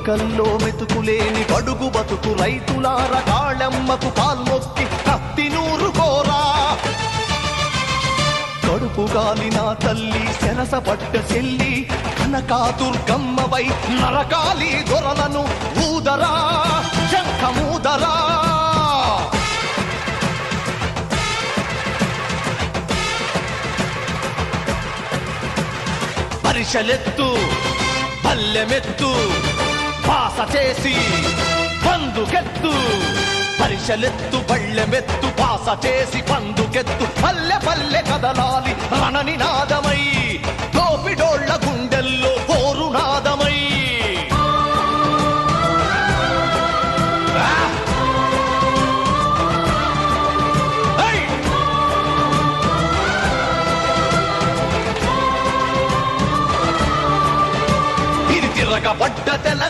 చుక్కల్లో మెతుకులేని బడుగు బతుకు రైతులార కాళమ్మకు కాల్మొక్కి కత్తి నూరు కోరా కడుపు గాలిన తల్లి సెరసపట్ట చెల్లి కనకాదుర్గమ్మవై నరకాలి దొరలను ఊదరా శంఖమూదరా పరిషలెత్తు పల్లెమెత్తు పాస చేసి పందుకెత్తు పరిషలెత్తు పళ్ళెమెత్తు పాస చేసి పందుకెత్తు పల్లె పల్లె కదలాలి రణనినాదమై